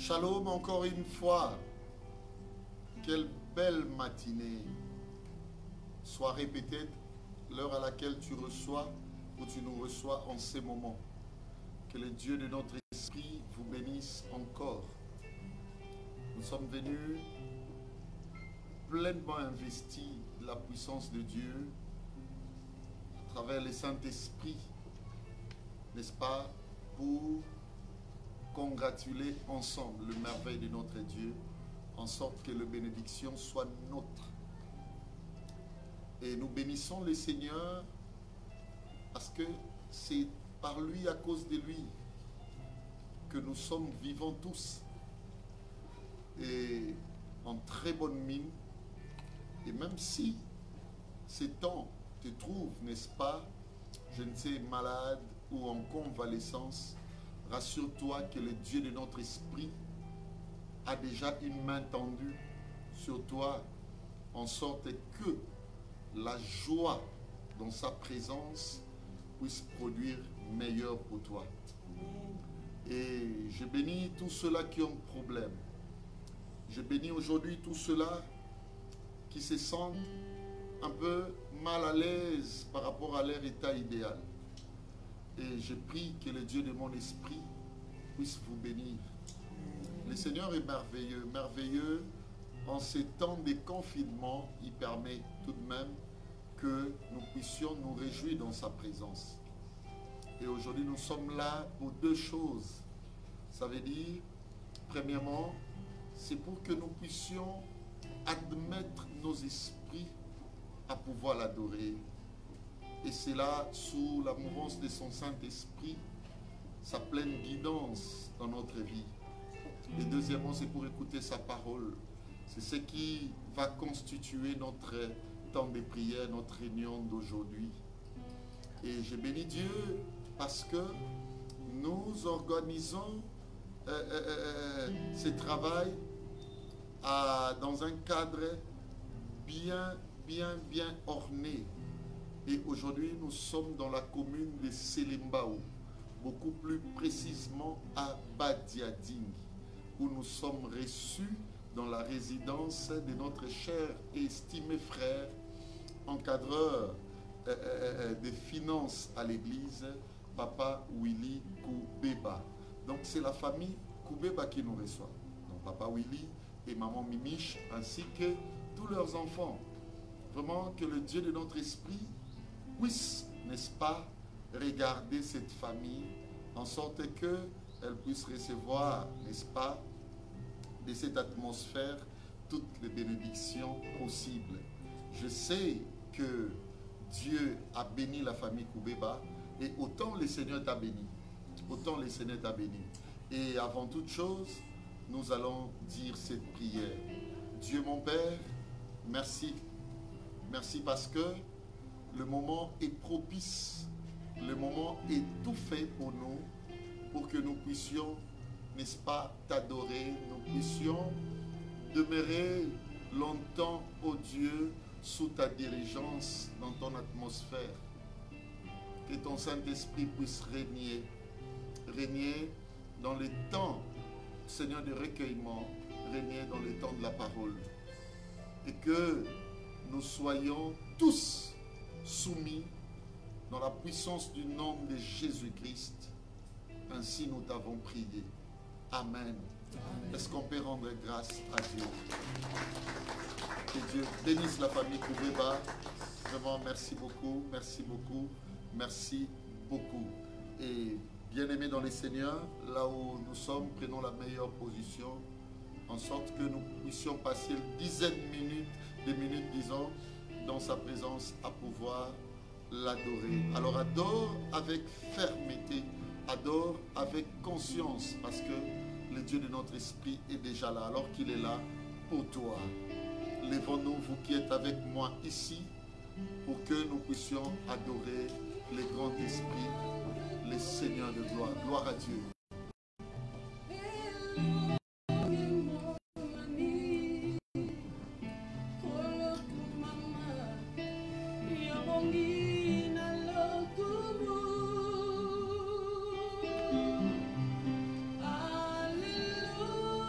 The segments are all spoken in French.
Shalom encore une fois. Quelle belle matinée. Soirée peut-être, l'heure à laquelle tu reçois ou tu nous reçois en ces moments. Que le Dieu de notre esprit vous bénisse encore. Nous sommes venus pleinement investis de la puissance de Dieu à travers le Saint-Esprit, n'est-ce pas, pour congratuler ensemble le merveille de notre Dieu, en sorte que la bénédiction soit nôtre. Et nous bénissons le Seigneur parce que c'est par lui, à cause de lui, que nous sommes vivants tous et en très bonne mine. Et même si ces temps te trouvent, n'est-ce pas, je ne sais, malade ou en convalescence, rassure-toi que le Dieu de notre esprit a déjà une main tendue sur toi, en sorte que la joie dans sa présence puisse produire meilleur pour toi. Et je bénis tous ceux-là qui ont problème. Je bénis aujourd'hui tous ceux-là qui se sentent un peu mal à l'aise par rapport à leur état idéal. Et je prie que le Dieu de mon esprit puisse vous bénir. Le Seigneur est merveilleux, merveilleux. En ces temps de confinement, il permet tout de même que nous puissions nous réjouir dans sa présence. Et aujourd'hui, nous sommes là pour deux choses. Ça veut dire, premièrement, c'est pour que nous puissions admettre nos esprits à pouvoir l'adorer. Et c'est là, sous la mouvance de son Saint-Esprit, sa pleine guidance dans notre vie. Et deuxièmement, c'est pour écouter sa parole. C'est ce qui va constituer notre temps de prière, notre réunion d'aujourd'hui. Et je bénis Dieu parce que nous organisons ce travail dans un cadre bien orné. Et aujourd'hui, nous sommes dans la commune de Selembao, beaucoup plus précisément à Badiading, où nous sommes reçus dans la résidence de notre cher et estimé frère, encadreur des finances à l'église, Papa Willy Koubeba. Donc c'est la famille Koubeba qui nous reçoit. Donc Papa Willy et Maman Mimiche, ainsi que tous leurs enfants. Vraiment que le Dieu de notre esprit puisse, n'est-ce pas, regarder cette famille, en sorte qu'elle puisse recevoir, n'est-ce pas, de cette atmosphère, toutes les bénédictions possibles. Je sais que Dieu a béni la famille Koubeba, et autant le Seigneur t'a béni. Autant le Seigneur t'a béni. Et avant toute chose, nous allons dire cette prière. Dieu mon Père, merci. Merci parce que le moment est propice, le moment est tout fait pour nous, pour que nous puissions, n'est-ce pas, t'adorer, nous puissions demeurer longtemps, ô Dieu, sous ta dirigeance, dans ton atmosphère. Que ton Saint-Esprit puisse régner dans les temps, Seigneur, de recueillement, régner dans les temps de la parole. Et que nous soyons tous soumis dans la puissance du nom de Jésus-Christ. Ainsi nous t'avons prié. Amen. Est-ce qu'on peut rendre grâce à Dieu? Que Dieu bénisse la famille Koubeba. Vraiment, merci beaucoup, merci beaucoup, merci beaucoup. Et bien-aimés dans les Seigneurs, là où nous sommes, prenons la meilleure position, en sorte que nous puissions passer une dizaine de minutes, disons, dans sa présence à pouvoir l'adorer. Alors adore avec fermeté, adore avec conscience, parce que le Dieu de notre esprit est déjà là, alors qu'il est là pour toi. Lèvons-nous, vous qui êtes avec moi ici, pour que nous puissions adorer le grand esprit, le Seigneur de gloire. Gloire à Dieu. Alléluia.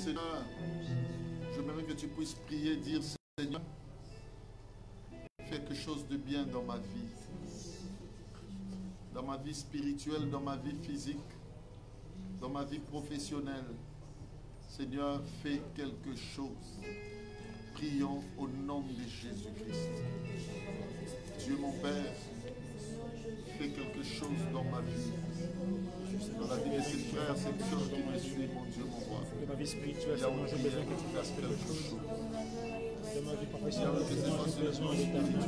Seigneur, j'aimerais que tu puisses prier, dire Seigneur, fais quelque chose de bien dans ma vie spirituelle, dans ma vie physique, dans ma vie professionnelle. Seigneur, fais quelque chose. Prions au nom de Jésus-Christ. Dieu mon Père, fais quelque chose dans ma vie. Dans la vie de ces frères, ces sœurs qui me suivent, mon Dieu, mon roi. Dans ma vie spirituelle, Seigneur, j'ai besoin que tu fasses quelque chose. Dans ma vie professionnelle, Seigneur, j'ai besoin de ta main.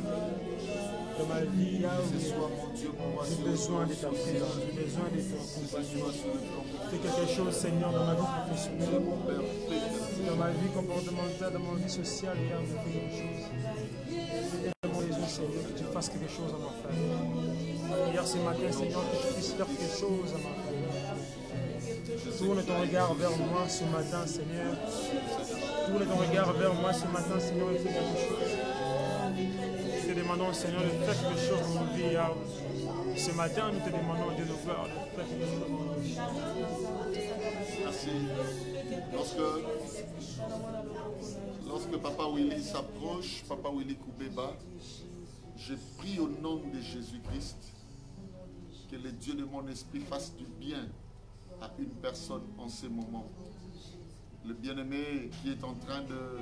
Dans ma vie, j'ai besoin de ta présence, j'ai besoin de ton accompagnement. Fais quelque chose, Seigneur, dans ma vie professionnelle, dans ma vie comportementale, dans ma vie sociale, fais quelque chose. Seigneur, que tu fasses quelque chose à ma faveur. Hier ce matin, Seigneur, que tu puisses faire quelque chose à ma faveur. Tourne ton regard vers moi ce matin, Seigneur. Tourne ton regard vers moi ce matin, Seigneur, et fais quelque chose. Nous te demandons, Seigneur, de faire quelque chose dans nos vies. Ce matin, nous te demandons, Dieu de gloire, de faire quelque chose dans nos vies. Merci. Lorsque Papa Willy s'approche, Papa Willy Koubeba, je prie au nom de Jésus-Christ que le Dieu de mon esprit fasse du bien à une personne en ce moment. Le bien-aimé qui est en train de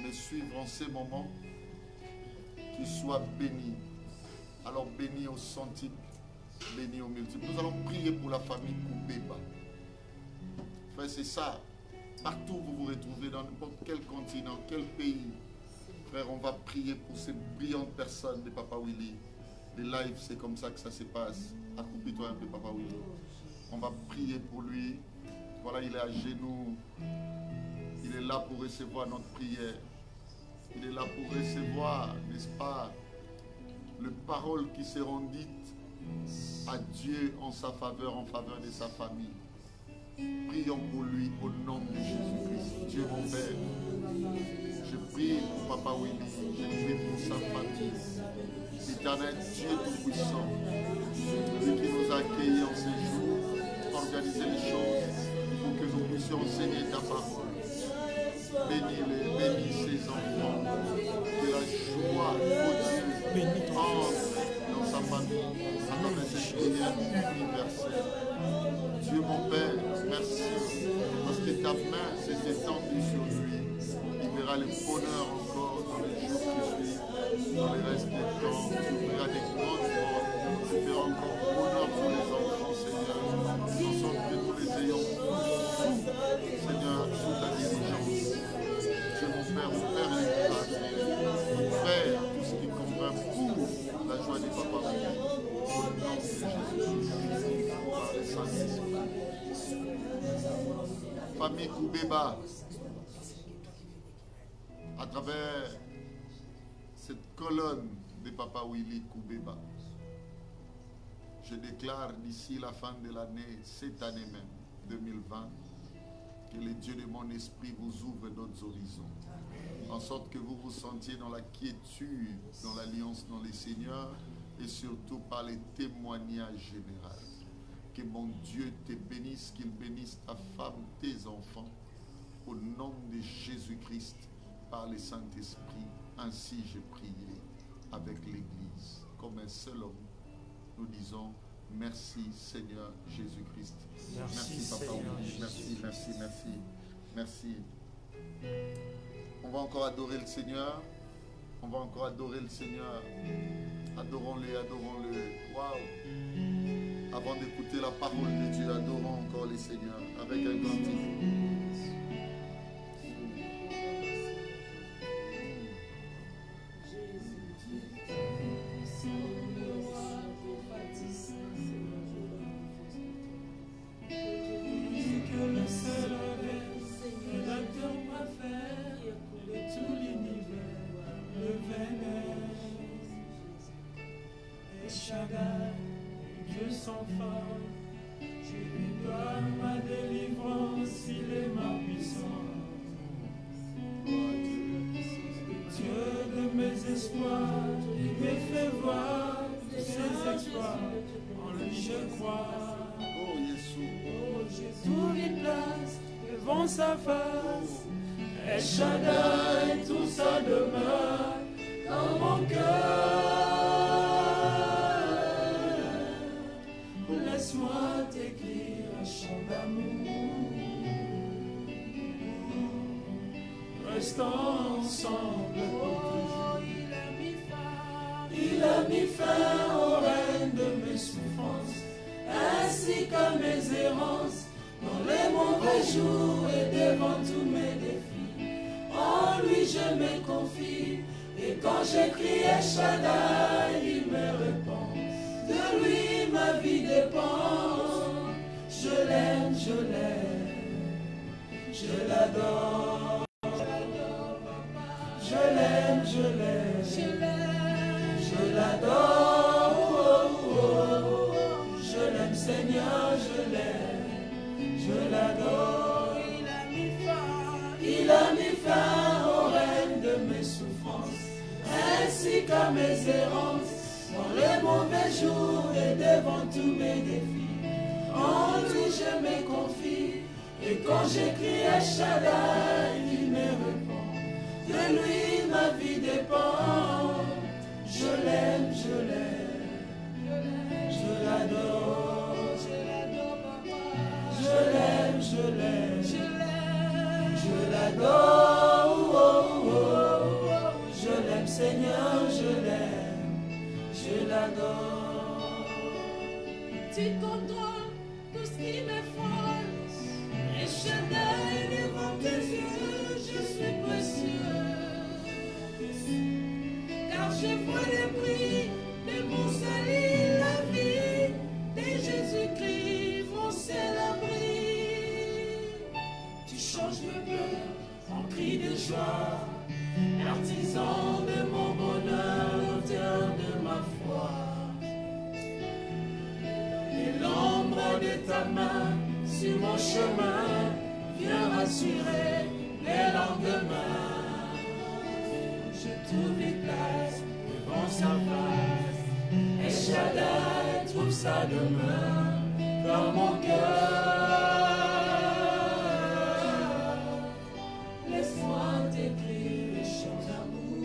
me suivre en ce moment, qu'il soit béni. Alors béni au centuple, béni au multiple. Nous allons prier pour la famille Koubeba. Frère, c'est ça. Partout où vous vous retrouvez, dans n'importe quel continent, quel pays, frère, on va prier pour ces brillantes personnes de Papa Willy. Les lives, c'est comme ça que ça se passe. Accroupis-toi un peu, Papa Willy. On va prier pour lui. Voilà, il est à genoux. Il est là pour recevoir notre prière. Il est là pour recevoir, n'est-ce pas, les paroles qui seront dites à Dieu en sa faveur, en faveur de sa famille. Prions pour lui au nom de Jésus-Christ. Dieu mon Père, je prie pour Papa Willy, je prie pour sa famille. Éternel Dieu Tout-Puissant, lui qui nous a accueillis en ces jours, organiser les choses pour que nous puissions enseigner ta parole. Bénis-les, bénis ses enfants, que la joie, oh Dieu, entre dans sa famille, à travers cette prière universelle. Dieu mon Père, merci, parce que ta main s'est étendue sur lui. Il verra le bonheur encore dans les jours qui suivent, dans les restes des temps. Tu ouvriras des grandes portes, tu feras encore bonheur pour les enfants, Seigneur, en sorte que nous les ayons sous, Seigneur, sous ta dirigeance. Dieu mon Père, mon Père les grâces, mon Père, tout ce qui convient pour la joie des papas, au nom de Jésus-Christ, par le Saint-Esprit. Famille Koubeba, à travers cette colonne de Papa Willy Koubeba, je déclare d'ici la fin de l'année, cette année même, 2020, que les dieux de mon esprit vous ouvrent d'autres horizons, en sorte que vous vous sentiez dans la quiétude, dans l'alliance dans les seigneurs, et surtout par les témoignages généraux. Que mon Dieu te bénisse, qu'il bénisse ta femme, tes enfants, au nom de Jésus-Christ, par le Saint-Esprit. Ainsi j'ai prié avec l'Église. Comme un seul homme, nous disons merci Seigneur Jésus-Christ. Merci Papa. Merci, merci, merci, merci. On va encore adorer le Seigneur. On va encore adorer le Seigneur. Adorons-le, adorons-le. Waouh! Avant d'écouter la parole de Dieu, adorons encore le Seigneur avec un cantique. devant sa face. El Shaddai, tout ça demeure dans mon cœur. Laisse-moi t'écrire un chant d'amour. Restons ensemble pour toujours. Il a mis fin au règne de mes souffrances, ainsi qu'à mes errances, dans les mauvais jours et devant tous mes défis. En lui je me confie, et quand j'écris El Shaddai, il me répond. De lui ma vie dépend. Je l'aime, je l'adore. Je l'aime, je l'adore. Je l'aime, Seigneur, je l'adore. Il a mis fin au règne de mes souffrances, ainsi qu'à mes errances, dans les mauvais jours et devant tous mes défis. En lui je me confie, et quand j'écris El Shaddai, il me répond. De lui ma vie dépend. Je l'aime, je l'adore. Je l'aime, je l'adore. Je l'aime, Seigneur, je l'adore. Tu contrôles tout ce qui m'efforce. El Shaddai, devant tes yeux, je suis précieux. Car je vois le prix de mon salut, la vie de Jésus-Christ, mon seul abri. Tu changes le pleurs en cri de joie, artisan de mon bonheur, auteur de ma foi. Et l'ombre de ta main sur mon chemin vient rassurer les lendemains. Je trouve une place devant sa face. El Shaddai trouve sa demeure dans mon cœur. Laisse-moi t'écrire le chant d'amour.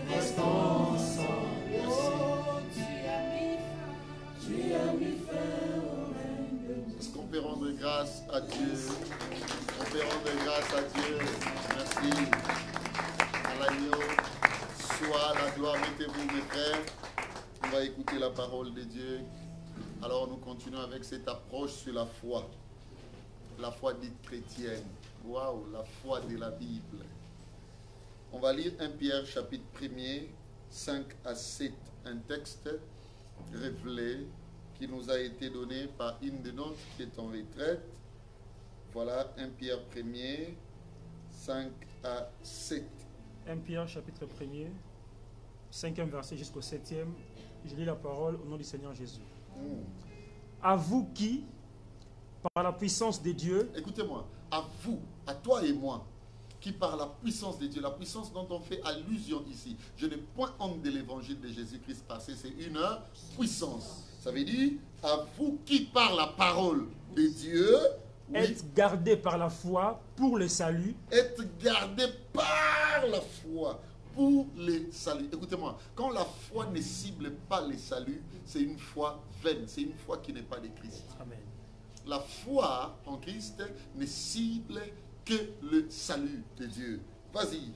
Restons ensemble. Oh, tu as mis fin au règne de Dieu. Est-ce qu'on peut rendre grâce à Dieu? On peut rendre grâce à Dieu. Merci. À l'agneau, soit la gloire. Mettez-vous, mes frères. On va écouter la parole de Dieu. Alors nous continuons avec cette approche sur la foi. La foi dite chrétienne. Waouh, la foi de la Bible. On va lire 1 Pierre chapitre 1er, 5 à 7. Un texte révélé qui nous a été donné par une de nôtres qui est en retraite. Voilà 1 Pierre 1er, 5 à 7. 1 Pierre chapitre 1er, 5e verset jusqu'au 7e. Je lis la parole au nom du Seigneur Jésus. À vous qui, par la puissance de Dieu... Écoutez-moi, à vous, à toi et moi, qui par la puissance de Dieu, la puissance dont on fait allusion ici, je n'ai point honte de l'évangile de Jésus-Christ parce que c'est une puissance. Ça veut dire, à vous qui par la parole de Dieu... Oui. Être gardé par la foi pour le salut. Être gardé par la foi pour le salut. Écoutez-moi, quand la foi ne cible pas le salut, c'est une foi vaine, c'est une foi qui n'est pas de Christ. Amen. La foi en Christ ne cible que le salut de Dieu. Vas-y.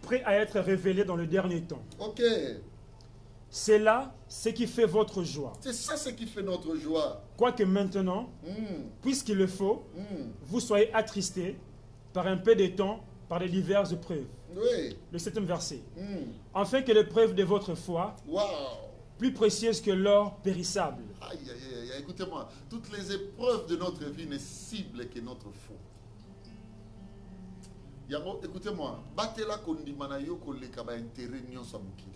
Prêt à être révélé dans le dernier temps. Ok. C'est là ce qui fait votre joie. C'est ça ce qui fait notre joie. Quoique maintenant, puisqu'il le faut, vous soyez attristés par un peu de temps, par les diverses épreuves. Oui. Le 7e verset. Afin que l'épreuve de votre foi, plus précieuse que l'or périssable. Aïe, aïe, aïe, écoutez-moi, toutes les épreuves de notre vie ne ciblent que notre foi. Écoutez-moi, batela kondimana yo koleka ba intérêt nyonso mukili.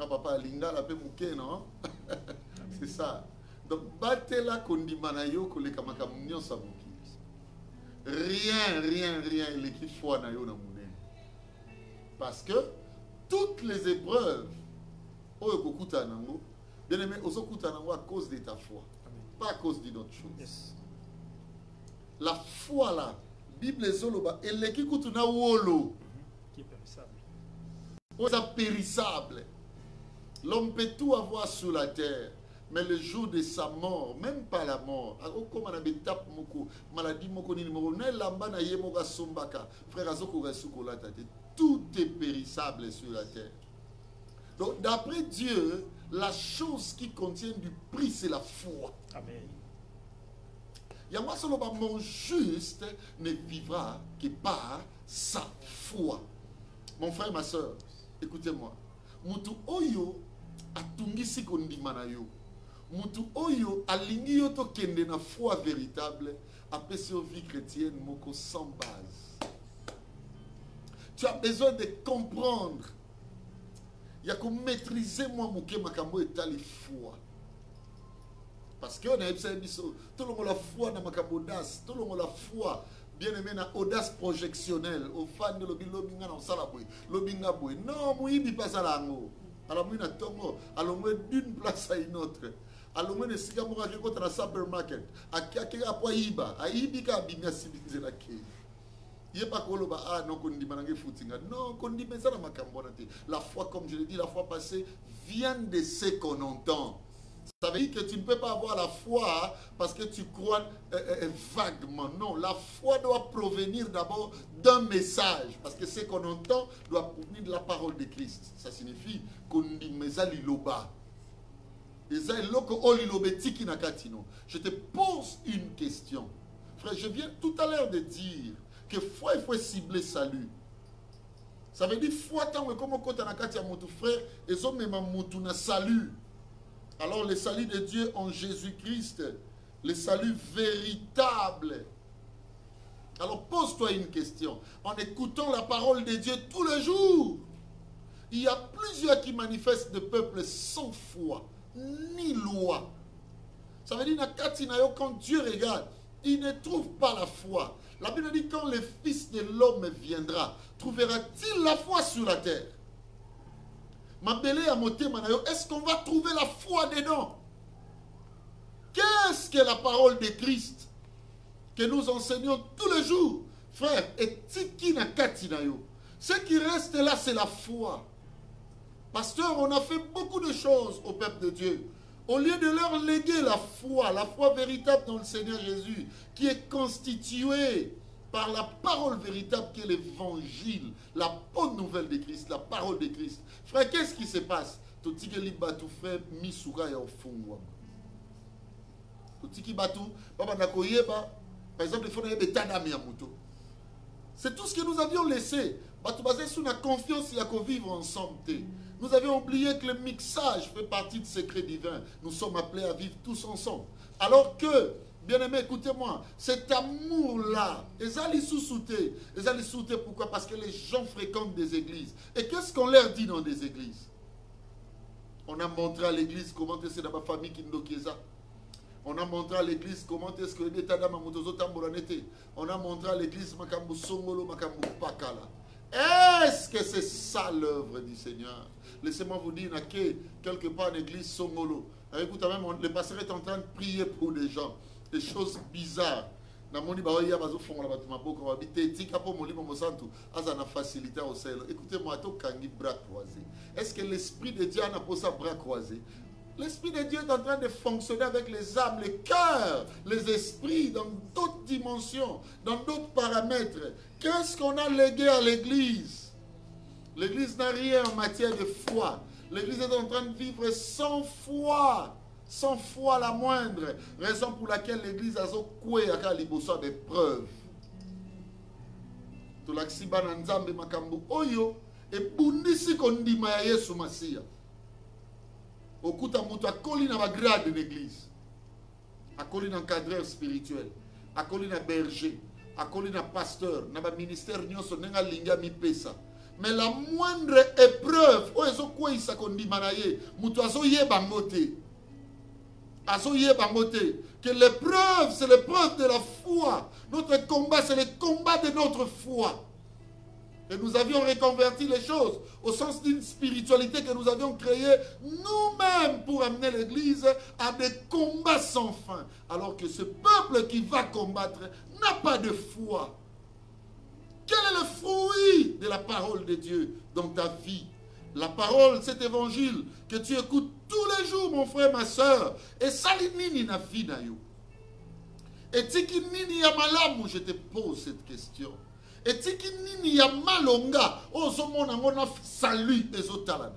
Papa linga la pe muke, non? C'est ça. Donc batela kondimana yo koleka makambo nyonso mukili. Rien eleki foi na yo na munene. Parce que toutes les épreuves oyo kokuta nango Bien aimé, à cause de ta foi. Amen. Pas à cause d'une autre chose. Yes. La foi là, Bible Zoloba, elle est qui coûte na wolo. Qui est périssable. C'est périssable. L'homme peut tout avoir sur la terre. Mais le jour de sa mort, même pas la mort, comme on a des tapes, maladie, tout est périssable sur la terre. Donc, d'après Dieu, la chose qui contient du prix, c'est la foi. Amen. Yama Soloba, mon juste ne vivra que par sa foi. Mon frère, ma soeur, écoutez-moi. Mutu oyo atungisi kondimana yo. Mutu oyo alingi yo to kende na foi véritable apesi yo vie chrétienne moko sans base. Tu as besoin de comprendre. Il y a que maîtriser moi muke makambo etali foi. Parce que on a tout le monde la foi dans makambo audace, tout le monde la foi bien aimé na audace projectionnelle au fan de lobinga na salaboy, lobinga boy. Non, muibi pas salango. Alors moi na tongo, alors moi d'une place à une autre. Alors moi ne sika moka ke kota na supermarket, akake apo iba, aibi ka bimia civilisé la ke. Il n'est pas koloba ah non kondima nange footinga. Non, kondima ça na makambo na te. La foi comme je l'ai dit la fois passée vient de ce qu'on entend. Ça veut dire que tu ne peux pas avoir la foi parce que tu crois vaguement. Non, la foi doit provenir d'abord d'un message. Parce que ce qu'on entend doit provenir de la parole de Christ. Ça signifie qu'on dit liloba. Je te pose une question. Frère, je viens tout à l'heure de dire que foi, il faut cibler salut. Ça veut dire foi tant que comme on compte à mon frère, et ça même mon salut. Alors le salut de Dieu en Jésus-Christ, le salut véritable. Alors pose-toi une question. En écoutant la parole de Dieu tous les jours, il y a plusieurs qui manifestent de peuples sans foi, ni loi. Ça veut dire quand Dieu regarde, il ne trouve pas la foi. La Bible dit quand le Fils de l'homme viendra, trouvera-t-il la foi sur la terre? Est-ce qu'on va trouver la foi dedans? Qu'est-ce que la parole de Christ que nous enseignons tous les jours? Frère, et tiki na katinayo. Ce qui reste là, c'est la foi. Pasteur, on a fait beaucoup de choses au peuple de Dieu. Au lieu de leur léguer la foi véritable dans le Seigneur Jésus, qui est constituée par la parole véritable qui est l'évangile, la bonne nouvelle de Christ, la parole de Christ. Frère, qu'est-ce qui se passe? Par exemple, c'est tout ce que nous avions laissé. Basé sur la confiance, il y a qu'à vivre ensemble. Nous avions oublié que le mixage fait partie du secret divin. Nous sommes appelés à vivre tous ensemble. Alors que, bien aimé, écoutez-moi, cet amour-là, ils allaient sous-souter. Ils allaient sous-souter pourquoi? Parce que les gens fréquentent des églises. Et qu'est-ce qu'on leur dit dans des églises? On a montré à l'église comment c'est dans ma famille qui nous ça. On a montré à l'église comment est-ce que l'état d'Amamotozo Tambolanete. On a montré à l'église Makambu Songolo, Makambu Pakala. Est-ce que c'est ça l'œuvre du Seigneur? Laissez-moi vous dire que quelque part en église Songolo, écoutez même, le pasteur est en train de prier pour des gens, des choses bizarres. Écoutez-moi, est-ce que l'Esprit de Dieu n'a pas sa bras croisés? L'Esprit de Dieu est en train de fonctionner avec les âmes, les cœurs, les esprits, dans d'autres dimensions, dans d'autres paramètres. Qu'est-ce qu'on a légué à l'Église? L'Église n'a rien en matière de foi. L'Église est en train de vivre sans foi la moindre. Raison pour laquelle l'Église a besoin des preuves. Tout l'axiba nanzambe makambu oyo et bundisi kondima ya Yesu Masia. Okuta mutu akoli na grade de l'église, akoli na encadreur spirituel, akoli na berger, akoli na pasteur, na ba ministère nyonso nenga linga mi pesa. Mais la moindre épreuve, oezo kwa isa kondima na ye, mutu azo yeba ngote. Azo yeba ngote que l'épreuve c'est l'épreuve de la foi. Notre combat c'est le combat de notre foi. Et nous avions reconverti les choses au sens d'une spiritualité que nous avions créée nous-mêmes pour amener l'Église à des combats sans fin. Alors que ce peuple qui va combattre n'a pas de foi. Quel est le fruit de la parole de Dieu dans ta vie? La parole, cet évangile que tu écoutes tous les jours, mon frère, ma soeur. Et ça, nini na vie na yo. Et tiki nini ya malamu, je te pose cette question. Et tiki nini ya malonga, ozo mona mona salut des otalana.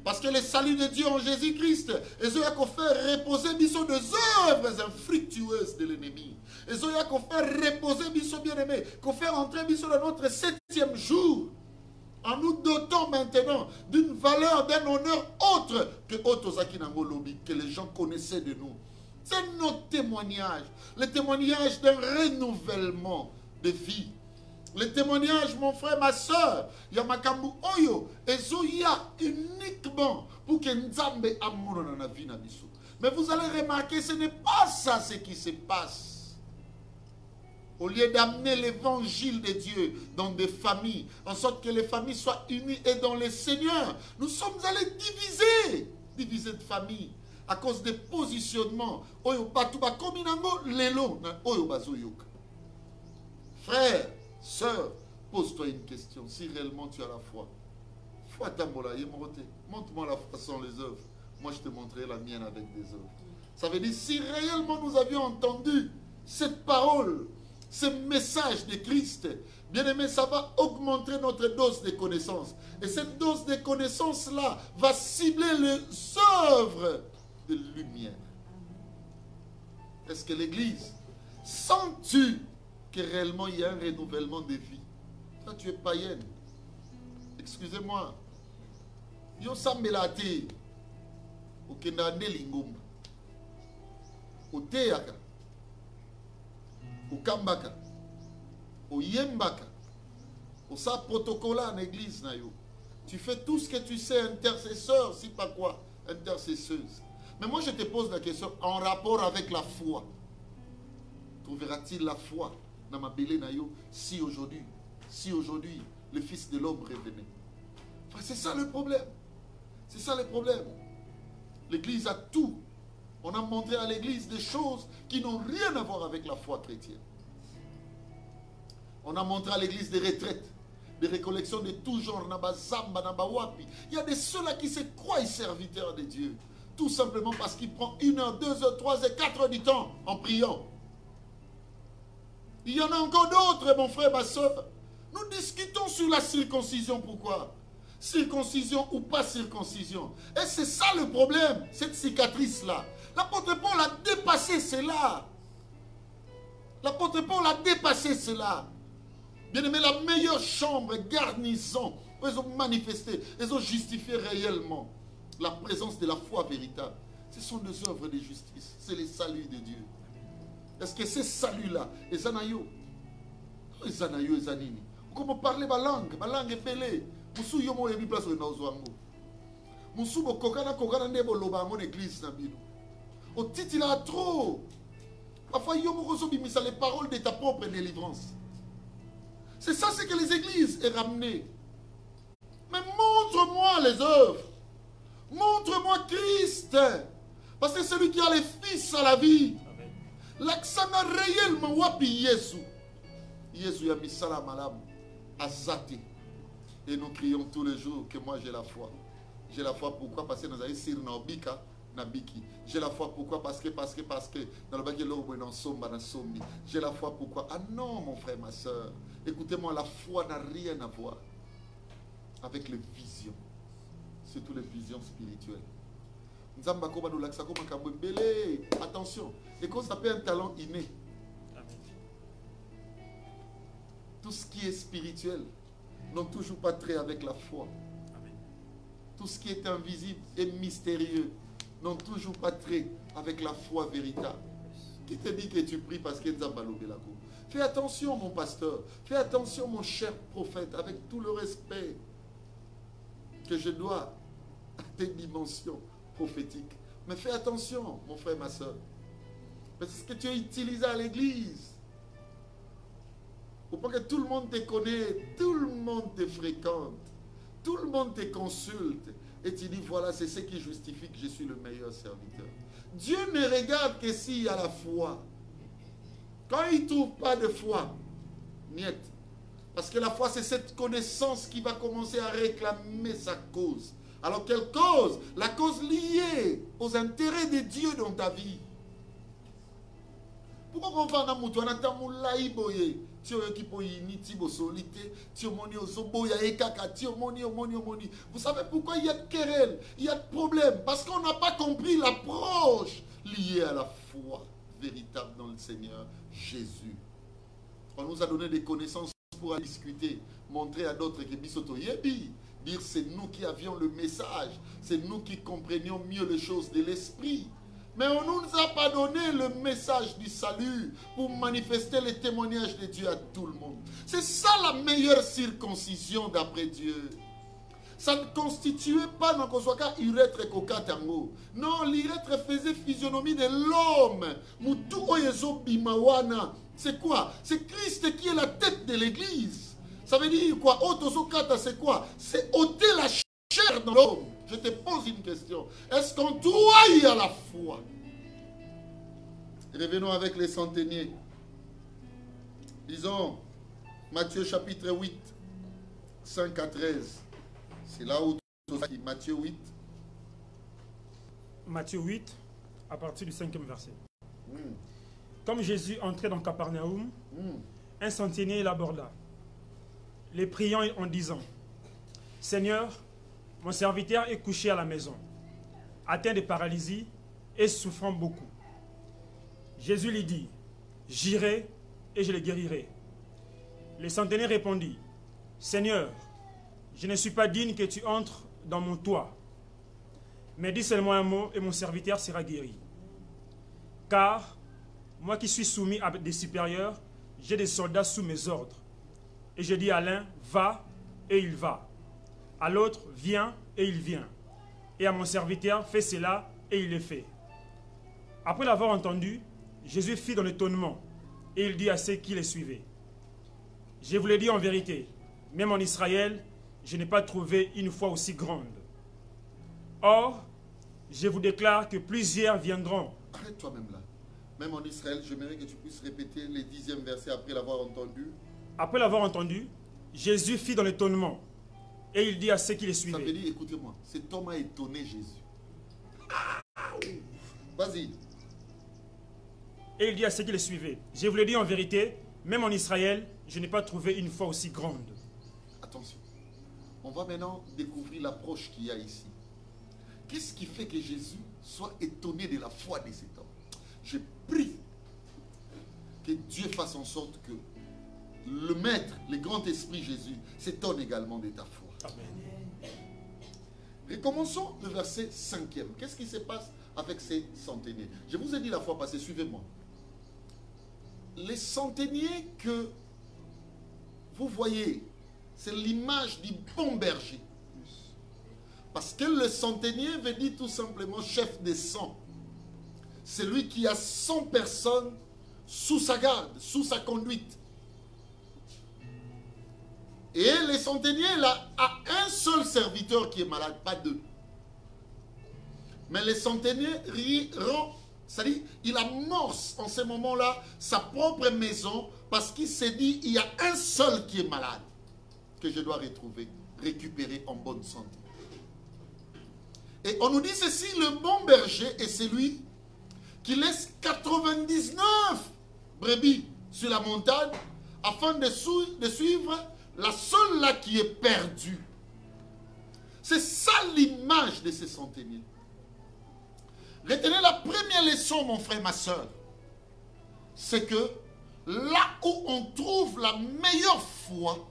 Parce que le salut de Dieu en Jésus-Christ, ils ont qu'à faire reposer biso des œuvres infructueuses de l'ennemi. Ils ont qu'à faire reposer biso bien-aimé, qu'à faire entrer biso dans notre 7e jour. En nous dotant maintenant d'une valeur, d'un honneur autre que Otozaki Nangolobi, que les gens connaissaient de nous. C'est notre témoignage. Le témoignage d'un renouvellement de vie. Le témoignage, mon frère, ma soeur, Yamakambu Oyo, et Zoya uniquement pour que Nzambe amour dans la vie. Mais vous allez remarquer, ce n'est pas ça ce qui se passe. Au lieu d'amener l'évangile de Dieu dans des familles, en sorte que les familles soient unies et dans le Seigneur, nous sommes allés diviser de familles à cause des positionnements. Frère, sœur, pose-toi une question. Si réellement tu as la foi, montre-moi la foi sans les œuvres. Moi, je te montrerai la mienne avec des œuvres. Ça veut dire, si réellement nous avions entendu cette parole, ce message de Christ, bien aimé, ça va augmenter notre dose de connaissances. Et cette dose de connaissances-là va cibler les œuvres de lumière. Est-ce que l'Église, sens-tu que réellement il y a un renouvellement de vie? Toi, tu es païenne. Excusez-moi. Yo sambelate. Au Kenande Lingumba. Au Teaka. Au Kambaka, au Yembaka, au sa protocole en église. Tu fais tout ce que tu sais, intercesseur, si pas quoi, intercesseuse. Mais moi je te pose la question en rapport avec la foi. Trouvera-t-il la foi dans ma belé nayo si aujourd'hui le Fils de l'homme revenait? C'est ça le problème. C'est ça le problème. L'Église a tout. On a montré à l'Église des choses qui n'ont rien à voir avec la foi chrétienne. On a montré à l'Église des retraites, des récollections de tout genre, Nabazamba, Nabawapi. Il y a des ceux-là qui se croient serviteurs de Dieu. Tout simplement parce qu'ils prennent 1 heure, 2 heures, 3 heures, 4 heures du temps en priant. Il y en a encore d'autres, mon frère, ma soeur. Nous discutons sur la circoncision. Pourquoi? Circoncision ou pas circoncision. Et c'est ça le problème, cette cicatrice-là. L'apôtre Paul a dépassé cela. L'apôtre Paul a dépassé cela. Bien aimé, la meilleure chambre, garnison, ils ont manifesté, ils ont justifié réellement la présence de la foi véritable. Ce sont des œuvres de justice. C'est le salut de Dieu. Est-ce que ce salut-là, les anayo, les anini, comment parler ma langue est pelée. Musu yomo yebi place na ozwango. Musu bo kokana ndebo loba mon église na bino. Au titre il a trop. Parfois yomo resobimisa les paroles de ta propre délivrance. C'est ça ce que les églises ont ramené. Mais montre-moi les œuvres. Montre-moi Christ. Parce que celui qui a les fils à la vie. L'accent réellement wapi Yesu. Yesu ya misala malamu azati. Et nous crions tous les jours que moi j'ai la foi. J'ai la foi pourquoi? Parce que nous avons sir na obika na biki. J'ai la foi pourquoi? Parce que dans le bagage là dans somba na sombi. J'ai la foi pourquoi? Ah non mon frère, ma soeur. Écoutez-moi, la foi n'a rien à voir avec les visions. Surtout les visions spirituelles. Attention, et qu'on s'appelle un talent inné. Tout ce qui est spirituel n'ont toujours pas trait avec la foi. Amen. Tout ce qui est invisible et mystérieux n'ont toujours pas trait avec la foi véritable. Qui te dit que tu pries parce que Nzambalobelako? Fais attention mon pasteur, fais attention mon cher prophète, avec tout le respect que je dois à tes dimensions prophétiques. Mais fais attention mon frère, ma soeur. Parce que tu es utilisé à l'église Faut pas que tout le monde te connaît, tout le monde te fréquente, tout le monde te consulte. Et tu dis, voilà, c'est ce qui justifie que je suis le meilleur serviteur. Dieu ne regarde que s'il y a la foi. Quand il ne trouve pas de foi, niet. Parce que la foi, c'est cette connaissance qui va commencer à réclamer sa cause. Alors, quelle cause? La cause liée aux intérêts de Dieu dans ta vie. Pourquoi on va dans le monde? Vous savez pourquoi il y a de querelles, il y a de problèmes? Parce qu'on n'a pas compris l'approche liée à la foi véritable dans le Seigneur Jésus. On nous a donné des connaissances pour discuter, montrer à d'autres que Bisoto Yebi, dire c'est nous qui avions le message, c'est nous qui comprenions mieux les choses de l'esprit. Mais on ne nous a pas donné le message du salut pour manifester le témoignage de Dieu à tout le monde. C'est ça la meilleure circoncision d'après Dieu. Ça ne constituait pas dans Kosoaka l'urètre kokatango. Non, l'urètre faisait physionomie de l'homme. Mutu oyezo bimawana. C'est quoi? C'est Christ qui est la tête de l'église. Ça veut dire quoi? Otosokata, c'est quoi? C'est ôter la chair dans l'homme. Je te pose une question. Est-ce qu'en toi, il y a la foi? Revenons avec les centeniers. Disons, Matthieu chapitre 8, 5 à 13. C'est là où Matthieu 8. Matthieu 8, à partir du 5e verset. Comme Jésus entrait dans Capernaum, un centenier l'aborda, les priant en disant, « Seigneur, mon serviteur est couché à la maison, atteint de paralysie et souffrant beaucoup. » Jésus lui dit, « J'irai et je le guérirai. » Le centenier répondit, « Seigneur, je ne suis pas digne que tu entres dans mon toit, mais dis seulement un mot et mon serviteur sera guéri. Car moi qui suis soumis à des supérieurs, j'ai des soldats sous mes ordres. Et je dis à l'un, va, et il va. À l'autre, viens, et il vient. Et à mon serviteur, fais cela, et il le fait. » Après l'avoir entendu, Jésus fit dans l'étonnement, et il dit à ceux qui le suivaient, « Je vous le dis en vérité, même en Israël, je n'ai pas trouvé une foi aussi grande. Or, je vous déclare que plusieurs viendront. » Arrête toi-même là. Même en Israël, j'aimerais que tu puisses répéter les 10e versets après l'avoir entendu. Après l'avoir entendu, Jésus fit dans l'étonnement, et il dit à ceux qui le suivaient. Ça veut dire, écoutez-moi, cet homme a étonné Jésus. Vas-y. Et il dit à ceux qui le suivaient, je vous le dis en vérité, même en Israël, je n'ai pas trouvé une foi aussi grande. Attention, on va maintenant découvrir l'approche qu'il y a ici. Qu'est-ce qui fait que Jésus soit étonné de la foi de cet homme? Je prie que Dieu fasse en sorte que le Maître, le grand esprit Jésus, s'étonne également de ta foi. Amen. Recommençons le verset 5e. Qu'est-ce qui se passe avec ces centeniers? Je vous ai dit la fois passée, suivez-moi. Les centeniers que vous voyez, c'est l'image du bon berger. Parce que le centenier veut dire tout simplement chef des 100. C'est lui qui a 100 personnes sous sa garde, sous sa conduite. Et le centenier là, a un seul serviteur qui est malade, pas deux. Mais le centenier rend, c'est-à-dire, il amorce en ce moment-là sa propre maison parce qu'il s'est dit, il y a un seul qui est malade que je dois retrouver, récupérer en bonne santé. Et on nous dit ceci, le bon berger est celui qui laisse 99 brebis sur la montagne afin de suivre la seule là qui est perdue. C'est ça l'image de ces centeniers. Retenez la première leçon, mon frère, ma soeur. C'est que là où on trouve la meilleure foi,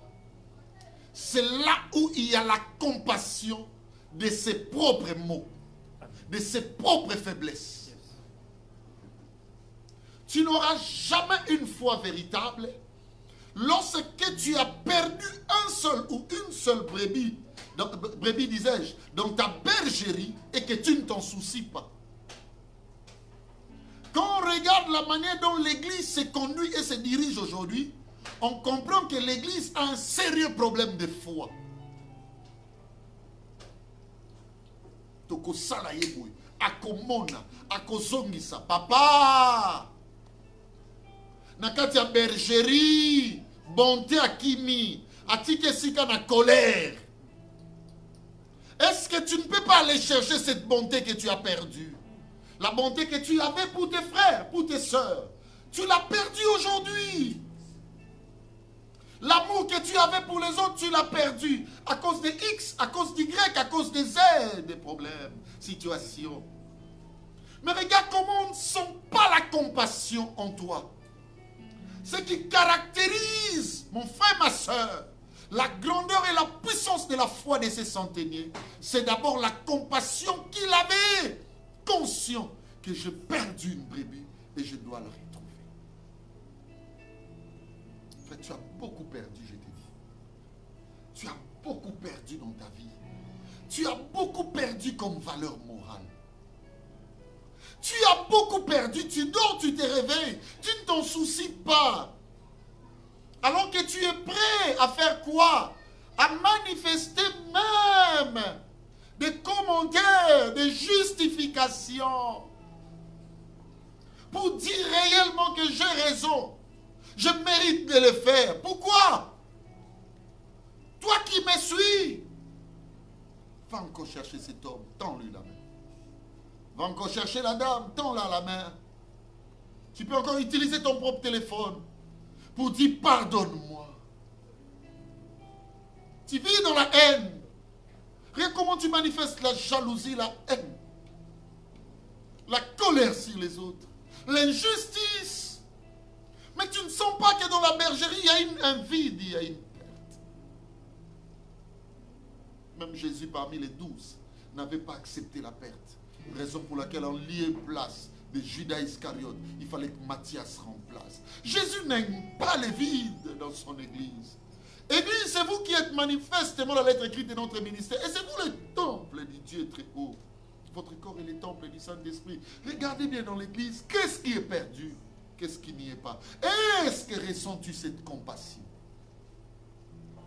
c'est là où il y a la compassion de ses propres maux, de ses propres faiblesses. Tu n'auras jamais une foi véritable lorsque tu as perdu un seul ou une seule brebis, disais-je, dans ta bergerie et que tu ne t'en soucies pas. Quand on regarde la manière dont l'Église se conduit et se dirige aujourd'hui, on comprend que l'église a un sérieux problème de foi. Toko sala yeboui, akomona, akozongisa, papa. Nakati ya bergerie, bonté akimi, atike sika na colère. Est-ce que tu ne peux pas aller chercher cette bonté que tu as perdue? La bonté que tu avais pour tes frères, pour tes sœurs. Tu l'as perdue aujourd'hui. L'amour que tu avais pour les autres, tu l'as perdu. À cause des X, à cause d'Y, à cause des Z, des problèmes, situations. Mais regarde comment on ne sent pas la compassion en toi. Ce qui caractérise, mon frère, ma soeur, la grandeur et la puissance de la foi de ces centeniers, c'est d'abord la compassion qu'il avait, conscient que j'ai perdu une brebis et je dois la retrouver. Frère, tu as beaucoup perdu, je te dis. Tu as beaucoup perdu dans ta vie. Tu as beaucoup perdu comme valeur morale. Tu as beaucoup perdu, tu dors, tu te réveilles, tu ne t'en soucies pas. Alors que tu es prêt à faire quoi? À manifester même des commentaires, des justifications. Pour dire réellement que j'ai raison. Je mérite de le faire. Pourquoi? Toi qui me suis, va encore chercher cet homme, tends-lui la main. Va encore chercher la dame, tends-la la main. Tu peux encore utiliser ton propre téléphone pour dire pardonne-moi. Tu vis dans la haine. Regarde comment tu manifestes la jalousie, la haine. La colère sur les autres. L'injustice. Mais tu ne sens pas que dans la bergerie, il y a un vide, il y a une perte. Même Jésus parmi les 12 n'avait pas accepté la perte. Raison pour laquelle en lieu place de Judas Iscariote, il fallait que Matthias remplace. Jésus n'aime pas les vides dans son église. Église, c'est vous qui êtes manifestement la lettre écrite de notre ministère. Et c'est vous le temple du Dieu très haut. Votre corps est le temple du Saint-Esprit. Regardez bien dans l'église, qu'est-ce qui est perdu? Qu'est-ce qui n'y est pas? Est-ce que ressens-tu cette compassion?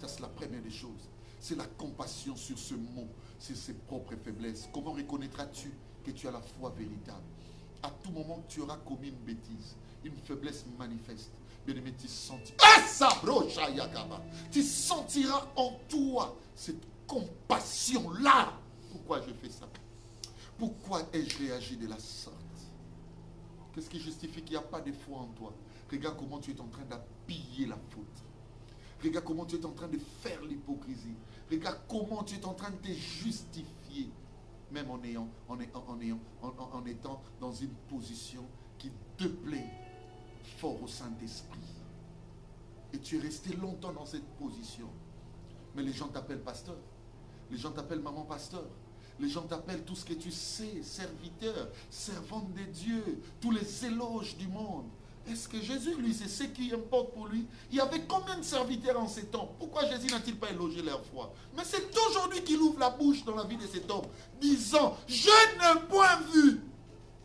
Ça, c'est la première des choses. C'est la compassion sur ce mot, sur ses propres faiblesses. Comment reconnaîtras-tu que tu as la foi véritable? À tout moment que tu auras commis une bêtise, une faiblesse manifeste, bien-aimé, tu sentiras en toi cette compassion-là. Pourquoi je fais ça? Pourquoi ai-je réagi de la sorte? Qu'est-ce qui justifie qu'il n'y a pas de foi en toi? Regarde comment tu es en train d'appuyer la faute. Regarde comment tu es en train de faire l'hypocrisie. Regarde comment tu es en train de te justifier. Même en étant dans une position qui te plaît fort au Saint-Esprit. Et tu es resté longtemps dans cette position. Mais les gens t'appellent pasteur. Les gens t'appellent maman pasteur. Les gens t'appellent tout ce que tu sais, serviteur, servante de Dieu, tous les éloges du monde. Est-ce que Jésus, lui, c'est ce qui importe pour lui? Il y avait combien de serviteurs en ces temps? Pourquoi Jésus n'a-t-il pas élogé leur foi? Mais c'est aujourd'hui qu'il ouvre la bouche dans la vie de cet homme, disant, je n'ai point vu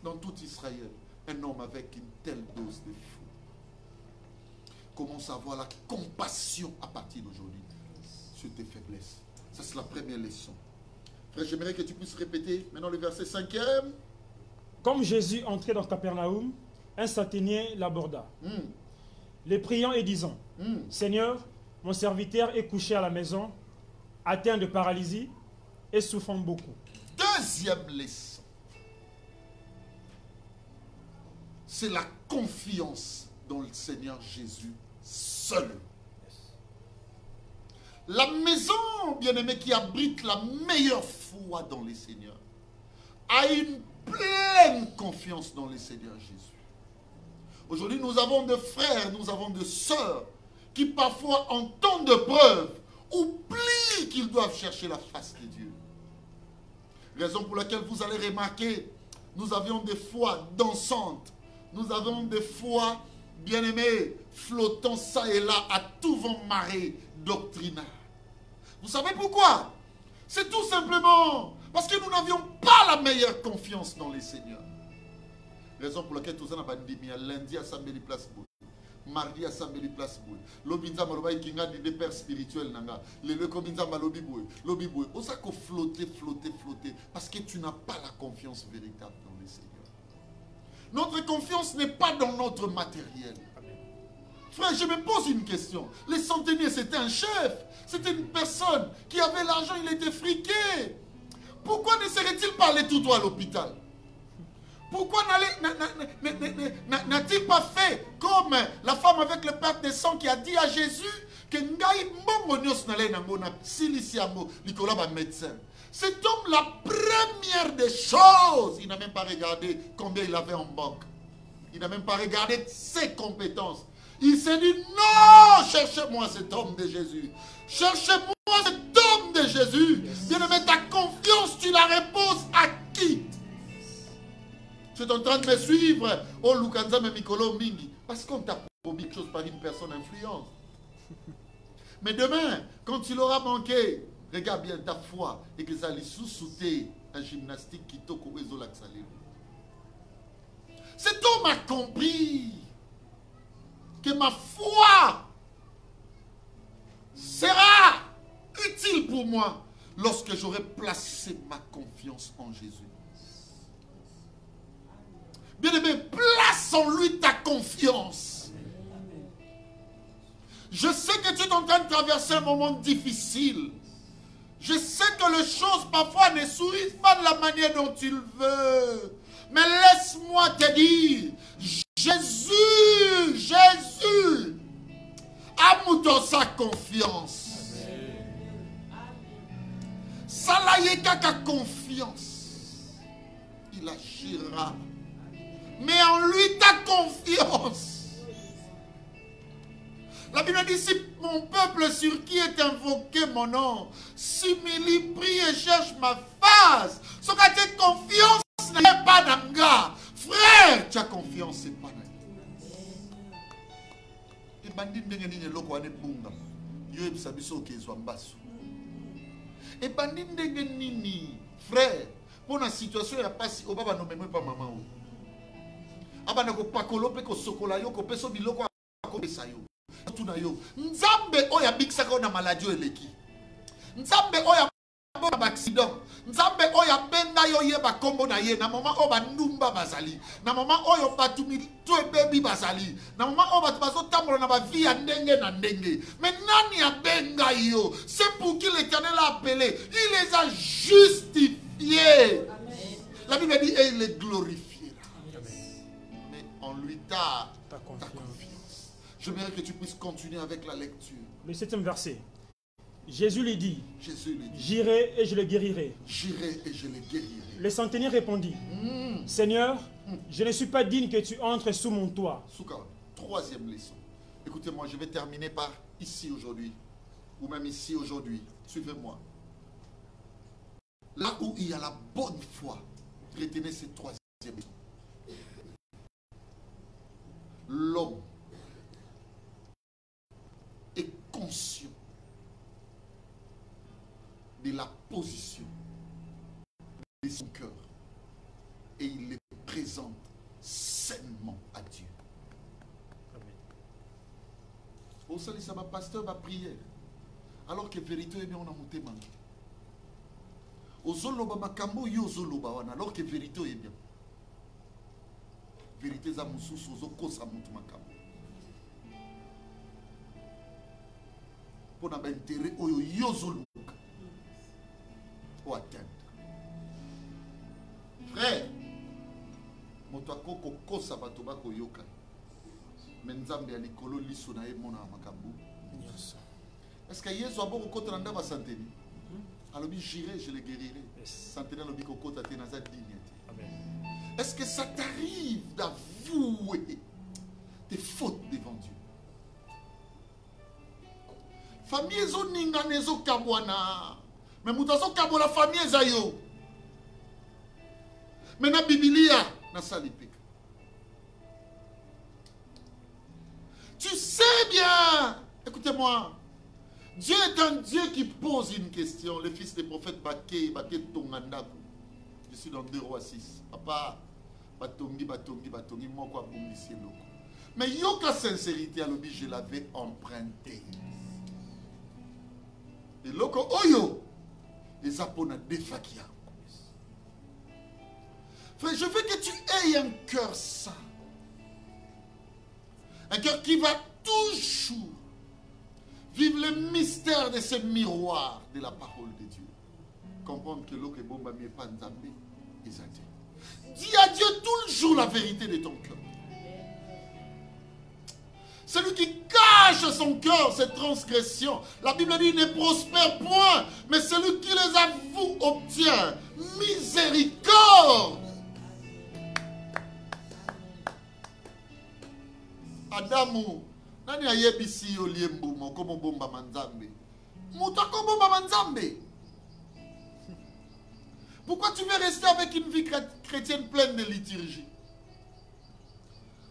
dans tout Israël un homme avec une telle dose de foi. Commence à avoir la compassion à partir d'aujourd'hui sur tes faiblesses. Ça, c'est la première leçon. Frère, j'aimerais que tu puisses répéter maintenant le verset 5e. Comme Jésus entrait dans Capernaum, un centenier l'aborda, les priant et disant, Seigneur, mon serviteur est couché à la maison, atteint de paralysie et souffrant beaucoup. Deuxième leçon, c'est la confiance dans le Seigneur Jésus seul. La maison, bien-aimé, qui abrite la meilleure foi dans le Seigneur, a une pleine confiance dans le Seigneur Jésus. Aujourd'hui, nous avons des frères, nous avons des sœurs qui parfois, en temps de preuve, oublient qu'ils doivent chercher la face de Dieu. Raison pour laquelle vous allez remarquer, nous avions des foi dansantes, nous avons des foi, bien-aimés, flottant ça et là à tout vent marée doctrinal. Vous savez pourquoi? C'est tout simplement parce que nous n'avions pas la meilleure confiance dans les Seigneurs. Raison pour laquelle tout ça n'a pas dit, mais lundi à Sambeli Place. mardi assemblée place boy lobi nzamba loba kinga des pères spirituels nanga le komi nzamba lobi boy osa ko flotter parce que tu n'as pas la confiance véritable dans le Seigneur. Notre confiance n'est pas dans notre matériel. Frère, je me pose une question. Les centeniers, c'était un chef. C'était une personne qui avait l'argent, il était friqué. Pourquoi ne serait-il pas allé tout droit à l'hôpital? Pourquoi n'a-t-il pas fait comme la femme avec le père de sang qui a dit à Jésus que médecin. Cet homme, la première des choses, il n'a même pas regardé combien il avait en banque. Il n'a même pas regardé ses compétences. Il s'est dit, non, cherchez-moi cet homme de Jésus. Cherchez-moi cet homme de Jésus. Bien-aimé, ta confiance, tu la reposes à qui? Tu es en train de me suivre, oh Lukanza me Mikolo Mingi, parce qu'on t'a promis quelque chose par une personne influente. Mais demain, quand tu l'auras manqué, regarde bien ta foi et que ça allait sous-souter un gymnastique qui toque au réseau laxalé. Cet homme a compris que ma foi sera utile pour moi lorsque j'aurai placé ma confiance en Jésus. Bien-aimé, place en lui ta confiance. Je sais que tu es en train de traverser un moment difficile. Je sais que les choses parfois ne sourient pas de la manière dont tu le veux. Mais laisse-moi te dire, Jésus a dans sa confiance. Salayeka ka confiance. Il agira. Mais en lui ta confiance. La Bible dit, si mon peuple sur qui est invoqué mon nom s'humilie, prie et cherche ma face, ce que tu as confiance n'est pas d'anga. Frère, tu as confiance, c'est pas d'anga. Et bandit ndenge loko ane bunga. Yo ebisabiso kezwa mbasu. Et bandit ndenge nini, frère, pour la situation ya pasi obaba no memwe pa mama o. Abana ko pakolo pe ko sokola yo ko peso biloko ko pesa yo. Nzambe oya bikisaka na maladie eleki. Nzambe oya ba accident. Nzambe oya benga yo yeba kombo na ye na mama oba ndumba bazali. Na mama oyo batumi to baby bazali. Na mama oba bazo tambola na ba vie ya ndenge na ndenge. Mais nani a benga yo? C'est pour qui l'Éternel a appelé. Il les a justifiés. Amen. La Bible dit et il les glorifiera. Amen. Mais on lui ta confiance. J'aimerais que tu puisses continuer avec la lecture. Le 7e verset. Jésus lui dit, j'irai et je le guérirai. J'irai et je le guérirai. Le centenier répondit, Seigneur, je ne suis pas digne que tu entres sous mon toit. Souka, 3e leçon. Écoutez-moi, je vais terminer par ici aujourd'hui, ou même ici aujourd'hui. Suivez-moi. Là où il y a la bonne foi, retenez cette 3e leçon. L'homme est conscient de la position de son cœur et il les présente sainement à Dieu. Amen. Au salut, ça va pasteur va prière alors que vérité est bien on a monté man. Au zoloba makambo yo zoloba wana alors que vérité est bien. Vérité za mususu zoko sa mutu makambo. Pour n'avoir intérêt au yozoluka pour atteindre. Frère, motako koko sabato bako yoka. Menzambe ya likolo liso na emona makambu. Est-ce que Yesu aboko kota nda ba santeni? Alobi j'irai, je le guérirai. Santeni alobi kokota te naza dignité. Amen. Est-ce que ça t'arrive d'avouer tes fautes devant Dieu? Famille zo ninga nezo kabwana. Mais mutazo kabo la famille zayo. Mais na Biblia na salipika. Tu sais bien, écoutez-moi, Dieu est un Dieu qui pose une question. Le fils des prophètes Baké Tongandaku. Je suis dans 2 Rois 6. Papa, batongi moko abongisi loko. Mais yoka sincérité à l'objet, je l'avais emprunté. Et loko oyo, les apona defakia. Frère, je veux que tu aies un cœur saint. Un cœur qui va toujours vivre le mystère de ce miroir de la parole de Dieu. Comprendre que l'eau est bon, mais pas d'ambé. Dis à Dieu toujours la vérité de ton cœur. Celui qui cache son cœur, ses transgressions, la Bible dit ne prospère point, mais celui qui les avoue obtient miséricorde. Adamu, nani ayebisi yo liembu komo bomba manzambe. Mutako bomba manzambe. Pourquoi tu veux rester avec une vie chrétienne pleine de liturgie?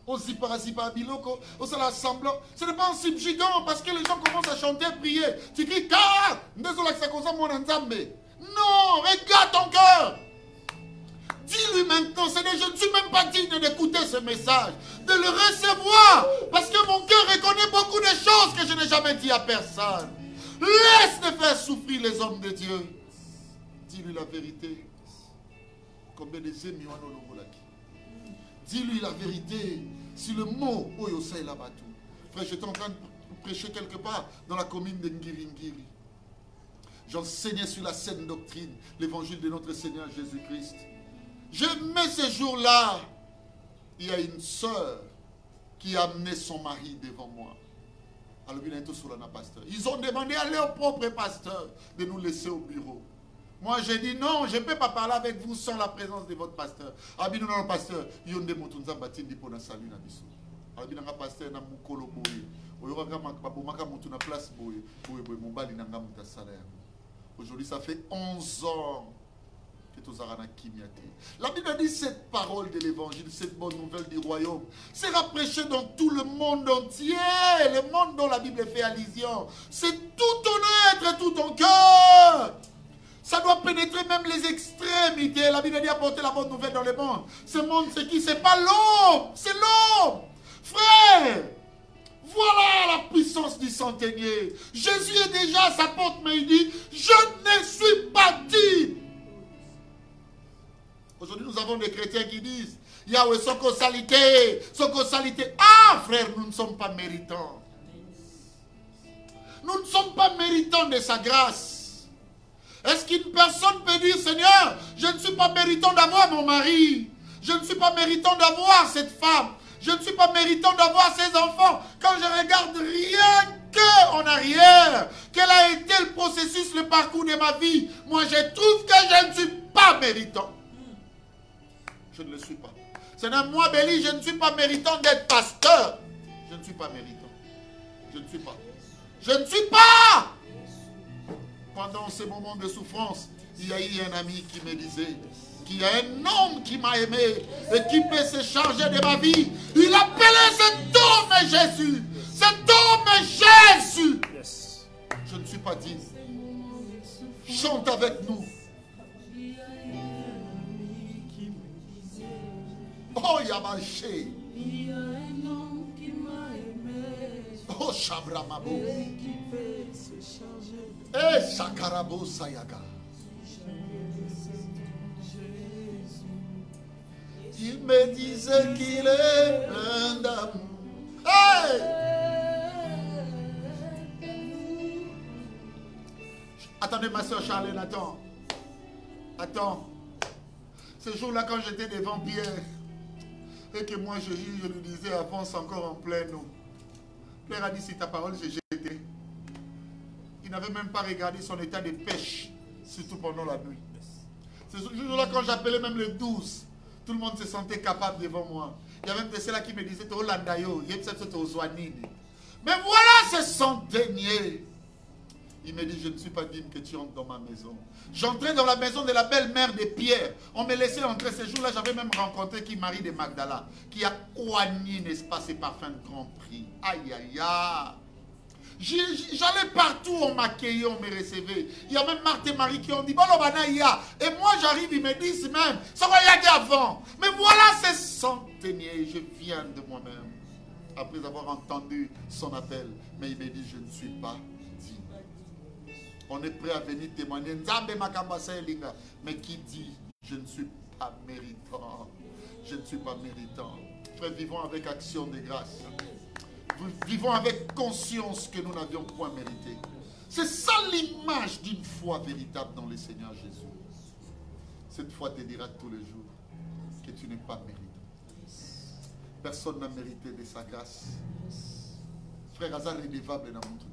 Aussi parasipa biloko, aussi l'assemblant. Ce n'est pas un cible gigant parce que les gens commencent à chanter, prier. Tu cries, car, non, regarde ton cœur. Dis-lui maintenant, Seigneur, je ne suis même pas digne d'écouter ce message, de le recevoir, parce que mon cœur reconnaît beaucoup de choses que je n'ai jamais dit à personne. Laisse de faire souffrir les hommes de Dieu. Dis-lui la vérité. Combien de zémi on a. Dis-lui la vérité. Si le mot Oyosa est là-bas tout. Frère, j'étais en train de prêcher quelque part dans la commune de Ngiringiri. J'enseignais sur la saine doctrine, l'évangile de notre Seigneur Jésus-Christ. J'aimais ce jour-là. Il y a une sœur qui a amené son mari devant moi. Alors, ils ont demandé à leur propre pasteur de nous laisser au bureau. Moi, j'ai dit non, je ne peux pas parler avec vous sans la présence de votre pasteur. Abi non, pasteur, yonde motunza batindi pona salu na biso. Abi nanga pasteur na mukolo boye. Oyoka maka mutu na place boye. Boye mobali nanga muta salaire. Aujourd'hui, ça fait 11 ans que tu as kimiate. La Bible dit cette parole de l'évangile, cette bonne nouvelle du royaume, sera prêchée dans tout le monde entier, le monde dont la Bible fait allusion. C'est tout ton être, tout ton cœur. Ça doit pénétrer même les extrémités. La Bible dit apporter la bonne nouvelle dans le monde. Ce monde, c'est qui? C'est pas l'homme, c'est l'homme. Frère, voilà la puissance du centenier. Jésus est déjà à sa porte, mais il dit, je ne suis pas digne. Aujourd'hui, nous avons des chrétiens qui disent, Yahweh, soko salité, soko salité. Ah, frère, nous ne sommes pas méritants. Nous ne sommes pas méritants de sa grâce. Est-ce qu'une personne peut dire, Seigneur, je ne suis pas méritant d'avoir mon mari. Je ne suis pas méritant d'avoir cette femme. Je ne suis pas méritant d'avoir ces enfants. Quand je regarde rien que en arrière, quel a été le processus, le parcours de ma vie, moi je trouve que je ne suis pas méritant. Je ne le suis pas. Seigneur, moi, Béli, je ne suis pas méritant d'être pasteur. Je ne suis pas méritant. Je ne suis pas. Je ne suis pas. Pendant ces moments de souffrance, il y a eu un ami qui me disait qu'il y a un homme qui m'a aimé et qui peut se charger de ma vie. Il appelait cet homme Jésus. Cet homme Jésus. Yes. Je ne suis pas digne. Chante avec nous. Oh, Yabaché. Il y a un homme qui m'a aimé. Oh, Shabramabo. Eh, Shakarabo Sayaga. Il me disait qu'il est plein d'amour. Hey! Attendez, ma soeur Charlène, attends. Attends. Ce jour-là, quand j'étais devant Pierre, et que moi je lui disais, avance encore en pleine eau. Pierre a dit, si ta parole, j'ai jeté. Il n'avait même pas regardé son état de pêche, surtout pendant la nuit. Ce jour-là, quand j'appelais même le 12, tout le monde se sentait capable devant moi. Il y avait même de ceux-là qui me disaient, oh Landayo, mais voilà ce centenier. Il me dit, je ne suis pas digne que tu entres dans ma maison. J'entrais dans la maison de la belle-mère de Pierre. On me laissait entrer ce jour-là. J'avais même rencontré Marie de Magdala, qui a oigné, n'est-ce pas, ses parfums de grand prix. Aïe, aïe, aïe. J'allais partout, on m'accueillait, on me recevait. Il y a même Marthe et Marie qui ont dit, et moi j'arrive, ils me disent même, ça va y aller avant. Mais voilà ce centenier, je viens de moi-même. après avoir entendu son appel. Mais il me dit, je ne suis pas digne. On est prêt à venir témoigner. Mais qui dit, je ne suis pas méritant. Je ne suis pas méritant. Frère, vivons avec action de grâce. Vivons avec conscience que nous n'avions point mérité. C'est ça l'image d'une foi véritable dans le Seigneur Jésus. Cette foi te dira tous les jours que tu n'es pas méritant. Personne n'a mérité de sa grâce. Frère Hazard est redevable dans mon tout.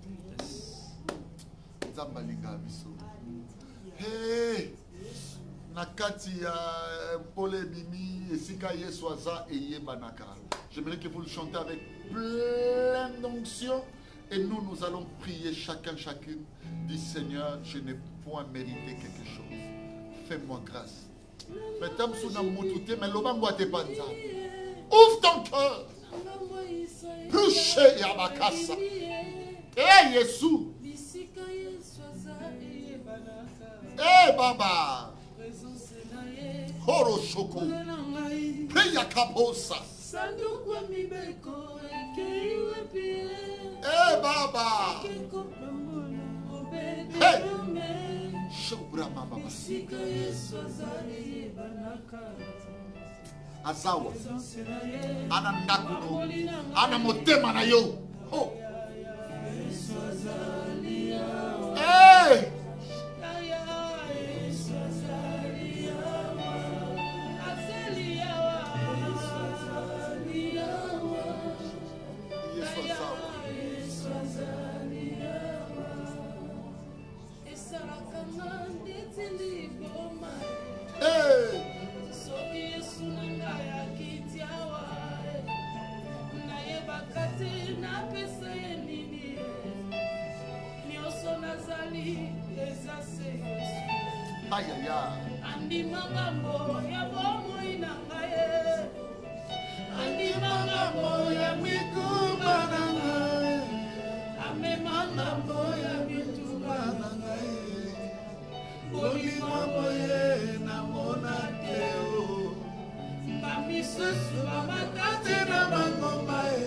Hey! Nakati ya Pole Mimi esika Yeswaza et Yebanaka. J'aimerais que vous le chantez avec plein d'onction et nous allons prier chacune. Dis Seigneur, je n'ai point mérité quelque chose. Fais-moi grâce. Ouvre ton cœur. Touchez Yabakasa. Eh Yesu. Eh Baba. Horo Shoko. Peya Kabosa. Eh Baba. Hey. Shobra Baba. Azawa. Ana ndakuno. Ana motema na yo. Oh. Hey. Aïe aïe aïe. Andi magambo ya bomo inangaye. Andi magambo ya mikuba nangaye. Ame magambo ya mituba nangaye. Boli maboye na monateo. Mami susu mamakate na mangoma e.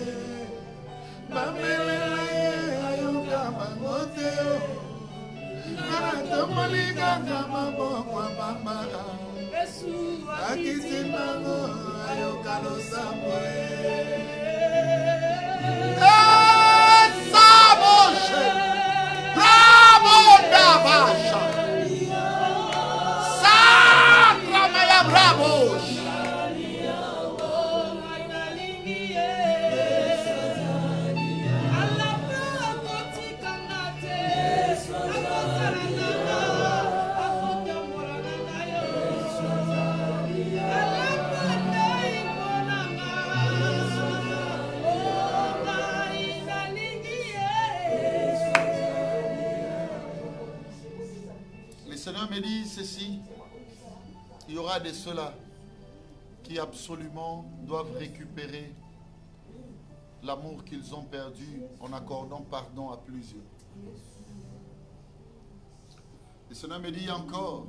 Mamelela e ayoka mangoteo. Naratomaliga mabokwa mama. Akitimango ayokalo samwe. Saboshe. Bravo Dabasha. Sandra Maya Bravo. Le Seigneur me dit ceci, il y aura de ceux-là qui absolument doivent récupérer l'amour qu'ils ont perdu en accordant pardon à plusieurs. Le Seigneur me dit encore,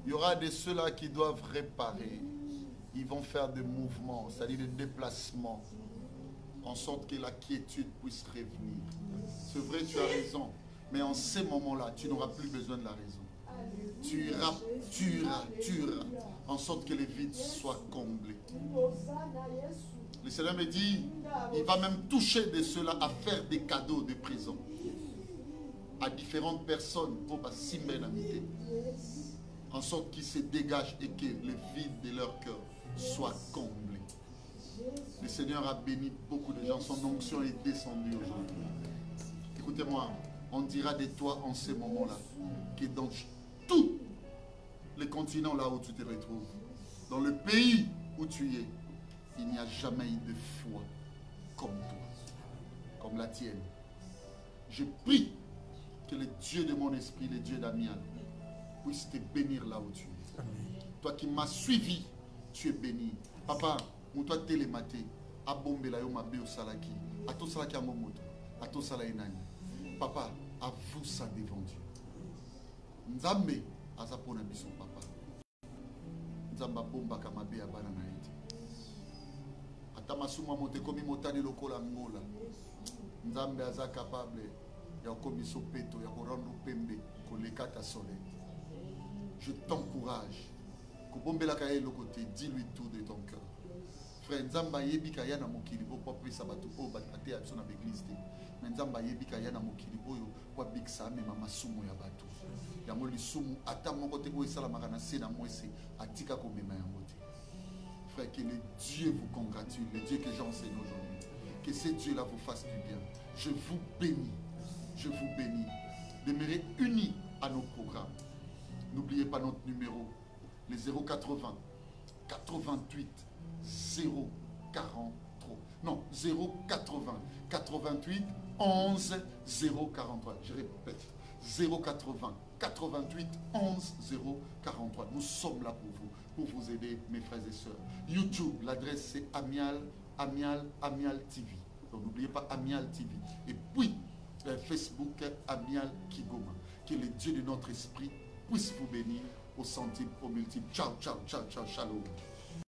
il y aura de ceux-là qui doivent réparer. Ils vont faire des mouvements, c'est-à-dire des déplacements, en sorte que la quiétude puisse revenir. C'est vrai, tu as raison, mais en ces moments-là, tu n'auras plus besoin de la raison. Tu iras, en sorte que les vides soient comblés. Le Seigneur me dit, il va même toucher de ceux-là à faire des cadeaux de présents à différentes personnes pour passer l'amitié, en sorte qu'ils se dégagent et que le vide de leur cœur soit comblé. Le Seigneur a béni beaucoup de gens, son onction est descendue aujourd'hui. Écoutez-moi, on dira de toi en ces moments-là que dans tous les continents là où tu te retrouves, dans le pays où tu es, il n'y a jamais eu de foi comme toi, comme la tienne. Je prie que le Dieu de mon esprit, le Dieu d'Amial, puisse te bénir là où tu es. Amen. Toi qui m'as suivi, tu es béni. Papa, ou toi télématé, à bombe la yo mabe au salaki, à tout salaki à momoto, à tout salaki nani. Papa, à vous ça devant Dieu. Nzambe azapona biso papa. Nzamba bomba kamabe abana na ete. Tamasuma monte komi motane lokola ngola. Nzambe aza capable ya komiso peto ya korando pembe koleka ta soleil. Je t'encourage. Kobombela kaye le côté, dis-lui tout de ton cœur. Frère Nzamba yebi kaya na mokili bo pa pesa bato o batate ya na l'église te. Mais Nzamba yebi kaya na mokili boyo kwa biksa me mama sumu ya bato. Yango lisumu ata moko te ko esala makana se na mwese atika ko mema yango te. Frère, que le Dieu vous congratule, le Dieu que j'enseigne aujourd'hui. Que ce Dieu-là vous fasse du bien. Je vous bénis. Je vous bénis. Demeurez unis à nos programmes. N'oubliez pas notre numéro, le 080 88 043. Non, 080 88 11 043. Je répète, 080 88 11 043. Nous sommes là pour vous aider, mes frères et sœurs. YouTube, l'adresse c'est Amial TV. Donc n'oubliez pas Amial TV. Et puis, Facebook, Amial Kigoma. Que le Dieu de notre esprit puisse vous bénir au centime, au multiple. Ciao, ciao, ciao, ciao, shalom.